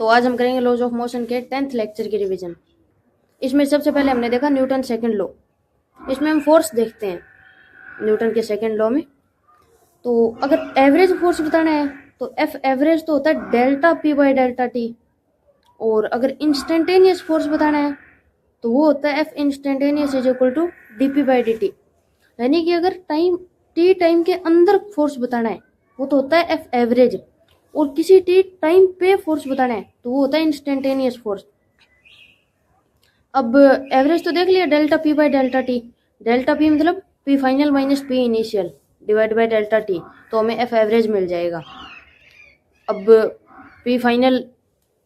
तो आज हम करेंगे लॉज ऑफ मोशन के 10th लेक्चर की रिवीजन। इसमें सबसे पहले हमने देखा न्यूटन सेकंड लॉ। इसमें हम फोर्स देखते हैं न्यूटन के सेकंड लॉ में। तो अगर एवरेज फोर्स बताना है तो एफ एवरेज तो होता है delta P by delta T, और अगर इंस्टेंटेनियस फोर्स बताना है तो वो होता है F instantaneous is equal to D P by D T. यानी कि अगर टाइम के अंदर फोर्स बताना है वो तो होता है एफ एवरेज, और किसी टाइम पे फोर्स बताना है तो वो होता है इंस्टेंटेनियस फोर्स। अब एवरेज तो देख लिया delta P by delta T. Delta P मतलब P final minus P initial divide by delta T, तो हमें एफ एवरेज मिल जाएगा। अब पी फाइनल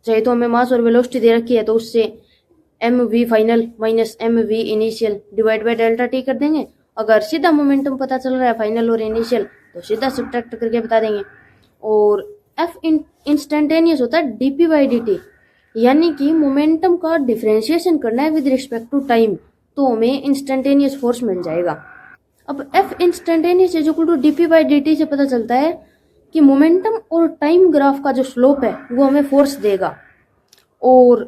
चाहिए तो हमें मास और वेलोसिटी दे रखी है, तो उससे M V final minus M V initial divide by delta T कर देंगे। अगर सीधा मोमेंटम पता चल रहा है फाइनल और इनिशियल तो सीधा सब्ट्रैक्ट करके बता देंगे। और एफ इंस्टेंटेनियस होता है D P by D T, यानी कि मोमेंटम का डिफरेंशिएशन करना है विद रिस्पेक्ट टू टाइम, तो हमें इंस्टेंटेनियस फोर्स मिल जाएगा। अब F instantaneous is equal to D P by D T से पता चलता है कि मोमेंटम और टाइम ग्राफ का जो स्लोप है वो हमें फोर्स देगा, और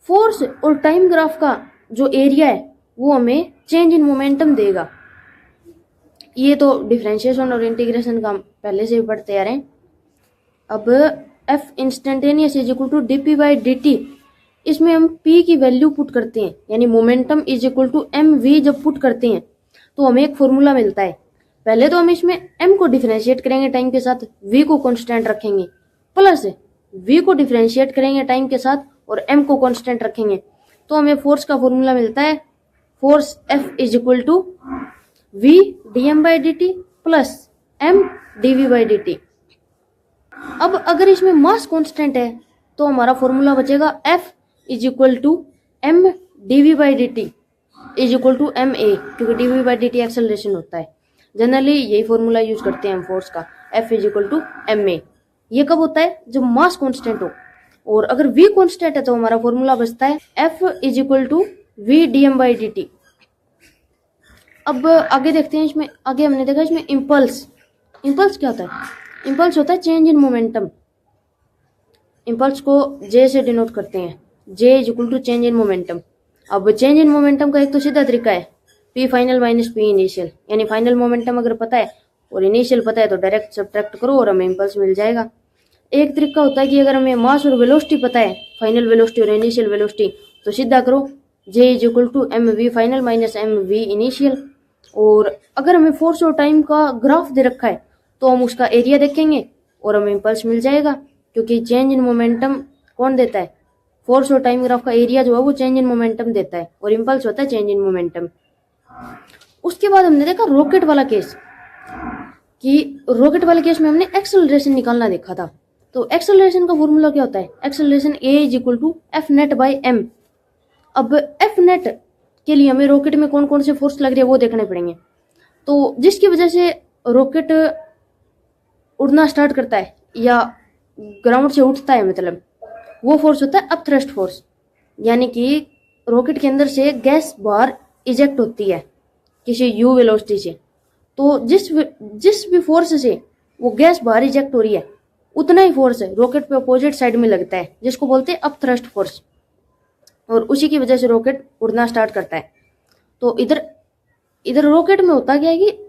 फोर्स और टाइम ग्राफ का जो एरिया है वो हमें चेंज इन मोमेंटम देगा। ये तो डिफरेंशिएशन और इंटीग्रेशन का हम पहले से ही पढ़ते आ रहे हैं। अब F instantaneous is equal to D P by D T, इसमें हम p की वैल्यू पुट करते हैं, यानी momentum is equal to M V जब पुट करते हैं तो हमें एक फॉर्मूला मिलता है। पहले तो हम इसमें m को डिफरेंशिएट करेंगे टाइम के साथ, v को कांस्टेंट रखेंगे, प्लस v को डिफरेंशिएट करेंगे टाइम के साथ और m को कांस्टेंट रखेंगे, तो हमें फोर्स का फॉर्मूला मिलता है force F is equal to v D M by D T plus m D V by D T. अब अगर इसमें मास कांस्टेंट है तो हमारा फॉर्मूला बचेगा F is equal to m D V by D T is equal to M A, क्योंकि D V by D T acceleration होता है। जनरली यही फॉर्मूला यूज करते हैं हम फोर्स का, F is equal to M A. ये कब होता है? जब मास कांस्टेंट हो, और अगर v कांस्टेंट है तो हमारा फॉर्मूला बचता है F is equal to v D M by D T. अब आगे देखते हैं, इसमें आगे हमने देखा इसमें इम्पल्स क्या होता है? इम्पल्स होता है चेंज इन मोमेंटम। इम्पल्स को J से डिनोट करते हैं, J is equal to change in momentum. अब चेंज इन मोमेंटम का एक तो सीधा तरीका है P final minus P initial, यानी फाइनल मोमेंटम अगर पता है और इनिशियल पता है तो डायरेक्ट सब्ट्रैक्ट करो और हमें इम्पल्स मिल जाएगा। एक तरीका होता है कि अगर हमें मास और वेलोसिटी पता है, फाइनल वेलोसिटी और इनिशियल वेलोसिटी, तो सीधा करो J is equal to M V final minus M V initial. और अगर हमें फोर्स और टाइम का ग्राफ दे रखा है तो हम उसका एरिया देखेंगे और हमें इम्पल्स मिल जाएगा, क्योंकि चेंज इन मोमेंटम कौन देता है? फोर्स और टाइम ग्राफ का एरिया जो है वो चेंज इन मोमेंटम देता है, और इम्पल्स होता है चेंज इन मोमेंटम। उसके बाद हमने देखा रॉकेट वाला केस, कि रॉकेट वाले केस में हमने एक्सेलरेशन निकालना देखा था। तो एक्सेलरेशन का फॉर्मूला क्या होता है? Acceleration A is equal to F net by M. अब एफ नेट के लिए हमें रॉकेट में कौन कौन से फोर्स लग रहे हैं वो देखने पड़ेंगे। तो जिसकी वजह से रॉकेट उड़ना स्टार्ट करता है या ग्राउंड से उठता है, मतलब वो फोर्स होता है अपथ्रस्ट फोर्स, यानी कि रॉकेट के अंदर से गैस बाहर इजेक्ट होती है किसी यू वेलोसिटी से। तो जिस भी फोर्स से वो गैस बाहर इजेक्ट हो रही है उतना ही फोर्स है रॉकेट पे अपोजिट साइड में लगता है, जिसको बोलते हैं अपथ्रस्ट फोर्स, और उसी की वजह से रॉकेट उड़ना स्टार्ट करता है। तो इधर रॉकेट में होता क्या है कि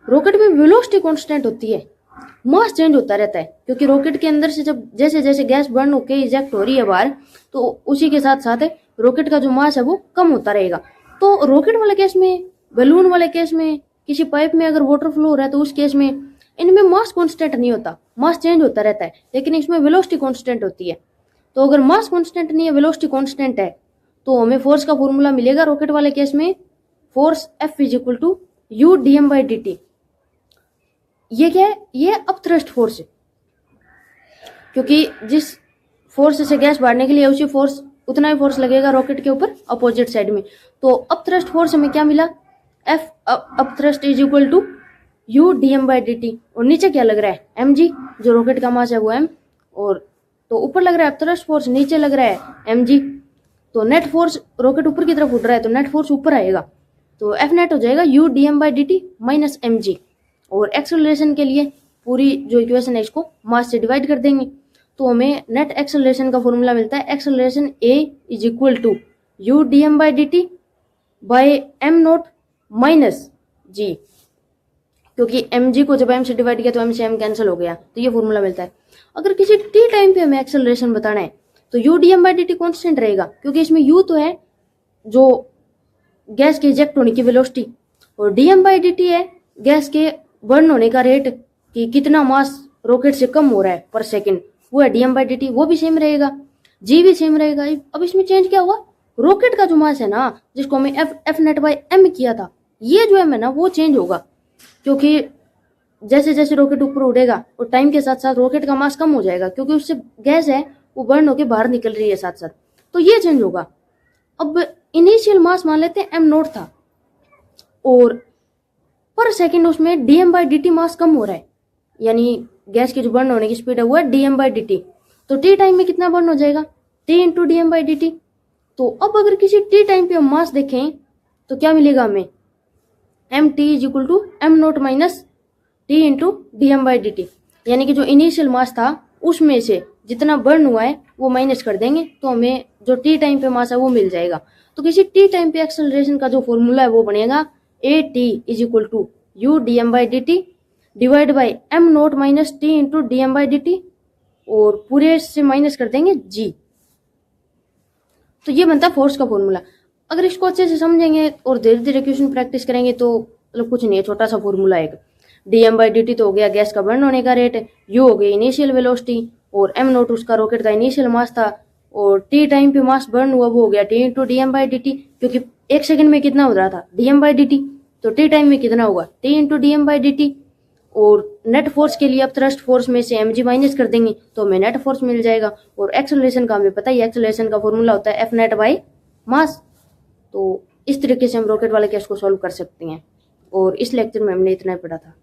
रॉकेट में वेलोसिटी कांस्टेंट होती है, मास चेंज होता रहता है, क्योंकि रॉकेट के अंदर से जब जैसे जैसे गैस बर्न होकर इजेक्ट हो रही है बाहर, तो उसी के साथ साथ रॉकेट का जो मास है वो कम होता रहेगा। तो रॉकेट वाले केस में, बैलून वाले केस में, किसी पाइप में अगर वाटर फ्लो हो रहा है तो उस केस में इनमें मास कांस्टेंट नहीं होता, मास चेंज होता रहता है, लेकिन इसमें वेलोसिटी कांस्टेंट होती है। तो अगर मास कांस्टेंट नहीं है, वेलोसिटी कांस्टेंट है, तो हमें फोर्स का फॉर्मूला मिलेगा रॉकेट वाले केस में force F is equal to U D M by D T. ये क्या है? ये अपथ्रस्ट फोर्स है, क्योंकि जिस फोर्स से गैस बाहरने के लिए उसी फोर्स उतना ही फोर्स लगेगा रॉकेट के ऊपर अपोजिट साइड में। तो अपथ्रस्ट फोर्स हमें क्या मिला? F upthrust is equal to U D M by D T. और नीचे क्या लग रहा है? एम जी, जो रॉकेट का मास है वो m, और तो ऊपर लग रहा है अपथ्रस्ट फोर्स, नीचे लग रहा है एम जी। तो नेट फोर्स, रॉकेट ऊपर की तरफ उड़ रहा है तो नेट फोर्स ऊपर आएगा, तो एफ नेट हो जाएगा U D M by D T minus M G. और एक्सेलरेशन के लिए पूरी जो इक्वेशन है इसको मास से डिवाइड कर देंगे, तो हमें नेट एक्सेलरेशन का फॉर्मूला मिलता है acceleration a is equal to U D M by D t by M naught minus g, क्योंकि एम जी को जब एम से डिवाइड किया तो एम से एम कैंसिल हो गया, तो ये फॉर्मूला मिलता है। अगर किसी टी टाइम पे हमें एक्सेलरेशन बताना है तो U D M by D T constant रहेगा, क्योंकि इसमें यू तो है जो गैस के इजेक्ट होने की वेलोसिटी, और D M by D T है गैस के बर्न होने का रेट, कि कितना मास रॉकेट से कम हो रहा है पर सेकंड, वो है D M by D T, वो भी सेम रहेगा, जी भी सेम रहेगा। अब इसमें चेंज क्या हुआ, रॉकेट का जो मास है ना, जिसको हमें एफ नेट बाई एम किया था, ये जो है ना वो चेंज होगा, क्योंकि जैसे जैसे रॉकेट ऊपर उड़ेगा और टाइम के साथ साथ रॉकेट का मास कम हो जाएगा, क्योंकि उससे गैस है वो बर्न होकर बाहर निकल रही है साथ साथ, तो ये चेंज होगा। अब इनिशियल मास मान लेते हैं एम नोट था, और पर सेकंड उसमें d M by D t mass कम हो रहा है, यानी गैस की जो बर्न होने की स्पीड है वो है D M by D T, तो टी टाइम में कितना बर्न हो जाएगा, T into D M by D T. तो अब अगर किसी टी टाइम पे हम मास देखें तो क्या मिलेगा हमें, M T is equal to M naught minus T into D M by D T, यानी कि जो इनिशियल मास था उसमें से जितना बर्न हुआ है वो माइनस कर देंगे, तो हमें जो टी टाइम पे मास है वो मिल जाएगा। तो किसी टी टाइम पे एक्सेलरेशन का जो फॉर्मूला है वो बनेगा A T is equal to U D M by D T divide by M naught minus T into D M by D T, और पूरे से माइनस कर देंगे जी। तो ये बनता है फोर्स का फॉर्मूला। अगर इसको अच्छे से समझेंगे और धीरे धीरे क्वेश्चन प्रैक्टिस करेंगे तो मतलब कुछ नहीं है, छोटा सा फॉर्मूला है। D M by D T तो हो गया गैस का बर्न होने का रेट, यू हो गई इनिशियल वेलोसिटी, और एम नोट उसका रॉकेट का इनिशियल मास था, और टी टाइम पे मास बर्न हुआ वो हो गया T into D M by D T, क्योंकि एक सेकंड में कितना हो रहा था D M by D T, तो टी टाइम में कितना होगा T into D M by D T. और नेट फोर्स के लिए अब थ्रस्ट फोर्स में से एम जी माइनस कर देंगे तो हमें नेट फोर्स मिल जाएगा। और एक्सेलरेशन का हमें पता ही, एक्सेलरेशन का फॉर्मूला होता है एफ नेट बाई मास। तो इस तरीके से हम रॉकेट वाले केस को सॉल्व कर सकते हैं, और इस लेक्चर में हमने इतना ही पढ़ा था।